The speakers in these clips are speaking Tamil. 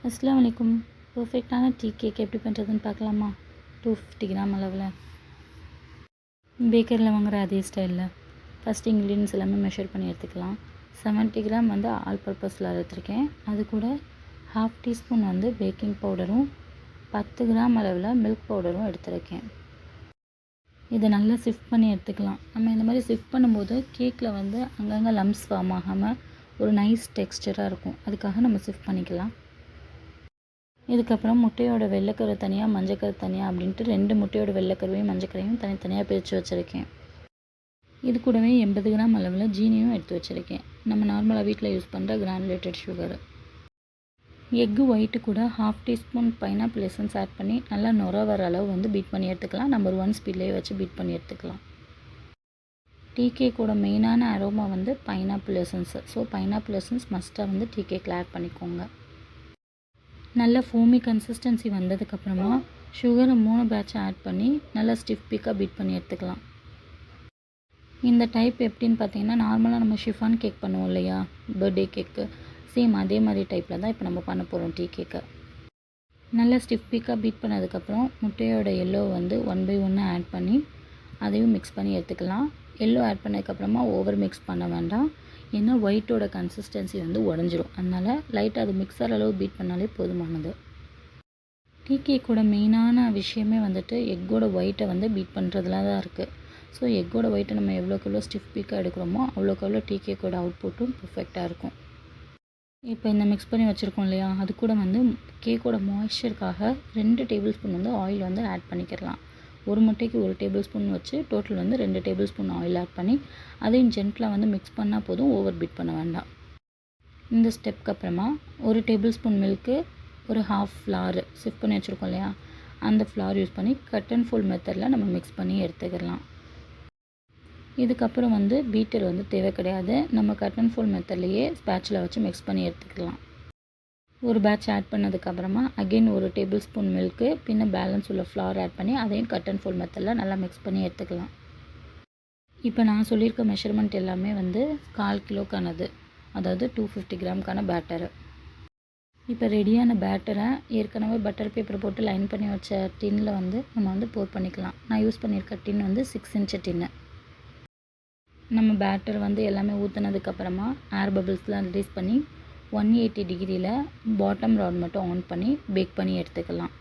அஸ்ஸலாமு அலைக்கும். பர்ஃபெக்டான டீ கேக் எப்படி பண்ணுறதுன்னு பார்க்கலாமா? 250 கிராம் அளவில் பேக்கரியில் வாங்குகிற அதே ஸ்டைலில் ஃபஸ்ட் இன்க்ரீடியன்ஸ் எல்லாமே மெஷர் பண்ணி எடுத்துக்கலாம். 70 கிராம் வந்து ஆல் பர்பஸில் எடுத்துருக்கேன். அது கூட 1/2 டீஸ்பூன் வந்து பேக்கிங் பவுடரும் 10 கிராம் அளவில் மில்க் பவுடரும் எடுத்துருக்கேன். இதை நல்லா சிஃப்ட் பண்ணி எடுத்துக்கலாம். நம்ம இந்த மாதிரி சிஃப்ட் பண்ணும்போது கேக்கில் வந்து அங்கங்கே லம்ஸ் ஃபார்ம் ஆகாமல் ஒரு நைஸ் டெக்ஸ்டராக இருக்கும். அதுக்காக நம்ம சிஃப்ட் பண்ணிக்கலாம். இதுக்கப்புறம் முட்டையோட வெள்ளைக்கரு தனியாக மஞ்சக்கரு தனியாக அப்படின்ட்டு 2 முட்டையோட வெள்ளைக்கருவையும் மஞ்சக்கரையும் தனித்தனியாக பிரித்து வச்சுருக்கேன். இது கூடவே 80 கிராம் அளவில் ஜீனியும் எடுத்து வச்சுருக்கேன். நம்ம நார்மலாக வீட்டில் யூஸ் பண்ணுற கிரானுலேட்டட் சுகர். எக்கு ஒயிட்டு கூட 1/2 டீஸ்பூன் பைனாப்பிள் எசன்ஸ் ஆட் பண்ணி நல்லா நுர வர அளவு வந்து பீட் பண்ணி எடுத்துக்கலாம். நம்பர் 1 ஸ்பீட்லேயே வச்சு பீட் பண்ணி எடுத்துக்கலாம். டீ கேக்கோட மெயினான அரோமா வந்து pineapple essence. So pineapple essence மஸ்ட்டாக வந்து டீ கேக்கில் ஆட் பண்ணிக்கோங்க. நல்ல ஃபோமி கன்சிஸ்டன்சி வந்ததுக்கப்புறமா சுகரை 3 பேட்சாக ஆட் பண்ணி நல்லா ஸ்டிஃப் பீக்காக பீட் பண்ணி எடுத்துக்கலாம். இந்த டைப் எப்படின்னு பார்த்தீங்கன்னா, நார்மலாக நம்ம ஷிஃபான் கேக் பண்ணுவோம் இல்லையா, பர்த்டே கேக்கு, சேம் அதே மாதிரி டைப்பில் தான் இப்போ நம்ம பண்ண போகிறோம் டீ கேக்கை. நல்லா ஸ்டிஃப் பீக்காக பீட் பண்ணதுக்கப்புறம் முட்டையோட எல்லோ வந்து 1/1 ஆட் பண்ணி அதையும் மிக்ஸ் பண்ணி எடுத்துக்கலாம். எல்லோ ஆட் பண்ணதுக்கப்புறமா ஓவர் மிக்ஸ் பண்ண வேண்டாம். ஏன்னா ஒயிட்டோட கன்சிஸ்டன்சி வந்து உடஞ்சிரும். அதனால் லைட்டாக அது மிக்சர் அளவு பீட் பண்ணாலே போதுமானது. டீ கேக்கோட மெயினான விஷயமே வந்துட்டு எக்கோட ஒயிட்டை வந்து பீட் பண்ணுறதுல தான் இருக்குது. ஸோ எக்கோட ஒயிட்டை நம்ம எவ்வளோக்கு எவ்வளோ ஸ்டிஃப் பீக்காக எடுக்கிறோமோ அவ்வளோக்கு எவ்வளோ டீ கேக்கோட அவுட்புட்டும் பர்ஃபெக்டாக இருக்கும். இப்போ இந்த மிக்ஸ் பண்ணி வச்சுருக்கோம் இல்லையா, அது கூட வந்து கேக்கோட மாய்ஸ்சருக்காக 2 டேபிள் ஸ்பூன் வந்து ஆயில் வந்து ஆட் பண்ணிக்கிடலாம். ஒரு முட்டைக்கு 1 டேபிள் ஸ்பூன் வச்சு டோட்டல் வந்து 2 டேபிள் ஸ்பூன் ஆயில் ஆட் பண்ணி அதையும் ஜென்டிலாக வந்து மிக்ஸ் பண்ணால் போதும், ஓவர் பீட் பண்ண வேண்டாம். இந்த ஸ்டெப்க்கு அப்புறமா 1 டேபிள் ஸ்பூன் மில்க்கு, ஒரு 1/2 ஃப்ளார் சிஃப்ட் பண்ணி வச்சுருக்கோம் இல்லையா, அந்த ஃப்ளார் யூஸ் பண்ணி கட் அண்ட் ஃபோல்ட் மெத்தடில் நம்ம மிக்ஸ் பண்ணி எடுத்துக்கலாம். இதுக்கப்புறம் வந்து பீட்டர் வந்து தேவை கிடையாது. நம்ம கட் அண்ட் ஃபோல்ட் மெத்தட்லேயே ஸ்பேட்சில் வச்சு மிக்ஸ் பண்ணி எடுத்துக்கலாம். ஒரு பேட்ச் ஆட் பண்ணதுக்கப்புறமா அகெயின் 1 டேபிள் ஸ்பூன் மில்க்கு, பின்ன பேலன்ஸ் உள்ள ஃப்ளார் ஆட் பண்ணி அதையும் கட் அண்ட் ஃபோல்ட் மெத்தடில் நல்லா மிக்ஸ் பண்ணி எடுத்துக்கலாம். இப்போ நான் சொல்லியிருக்க மெஷர்மெண்ட் எல்லாமே வந்து 1/4 கிலோக்கானது, அதாவது 250 கிராமுக்கான பேட்டரு. இப்போ ரெடியான பேட்டரை ஏற்கனவே பட்டர் பேப்பர் போட்டு லைன் பண்ணி வச்ச டின்னில் வந்து நம்ம வந்து போர் பண்ணிக்கலாம். நான் யூஸ் பண்ணியிருக்க டின் வந்து 6 இன்ச்சு டின்னு. நம்ம பேட்டர் வந்து எல்லாமே ஊற்றுனதுக்கப்புறமா ஏர் பபிள்ஸ்லாம் ரிலீஸ் பண்ணி 180 டிகிரியில் பாட்டம் ராட் மட்டும் ஆன் பண்ணி பேக் பண்ணி எடுத்துக்கலாம்.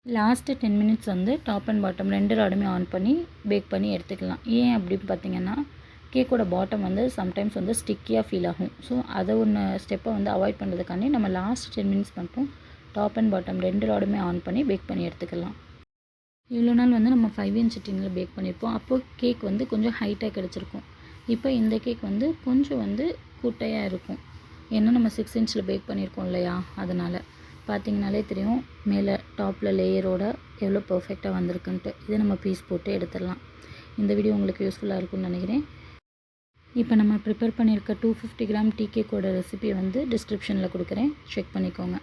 லாஸ்ட்டு 10 மினிட்ஸ் வந்து டாப் அண்ட் பாட்டம் 2 ராடுமே ஆன் பண்ணி பேக் பண்ணி எடுத்துக்கலாம். ஏன் அப்படின்னு பார்த்தீங்கன்னா, கேக்கோட பாட்டம் வந்து சம்டைம்ஸ் வந்து ஸ்டிக்கியாக ஃபீல் ஆகும். ஸோ அதை ஒன்று ஸ்டெப்பை வந்து அவாய்ட் பண்ணுறதுக்காண்டி நம்ம லாஸ்ட் 10 மினிட்ஸ் மட்டும் டாப் அண்ட் பாட்டம் 2 ராடுமே ஆன் பண்ணி பேக் பண்ணி எடுத்துக்கலாம். இவ்வளோ நாள் வந்து நம்ம 5 இன்ச் டின்னில் பேக் பண்ணியிருப்போம். அப்போது கேக் வந்து கொஞ்சம் ஹைட்டாக கிடச்சிருக்கும். இப்போ இந்த கேக் வந்து கொஞ்சம் வந்து குட்டையாக இருக்கும். ஏன்னா நம்ம 6 இன்ச்சில் பேக் பண்ணியிருக்கோம் இல்லையா, அதனால் பார்த்திங்கனாலே தெரியும் மேலே டாப்பில் லேயரோட எவ்வளோ பர்ஃபெக்டாக வந்திருக்குன்ட்டு. இதை நம்ம பீஸ் போட்டு எடுத்துடலாம். இந்த வீடியோ உங்களுக்கு யூஸ்ஃபுல்லாக இருக்கும்னு நினைக்கிறேன். இப்போ நம்ம ப்ரிப்பேர் பண்ணியிருக்க 250 கிராம் டீ கேக்கோட ரெசிபியை வந்து டிஸ்கிரிப்ஷனில் கொடுக்குறேன், செக் பண்ணிக்கோங்க.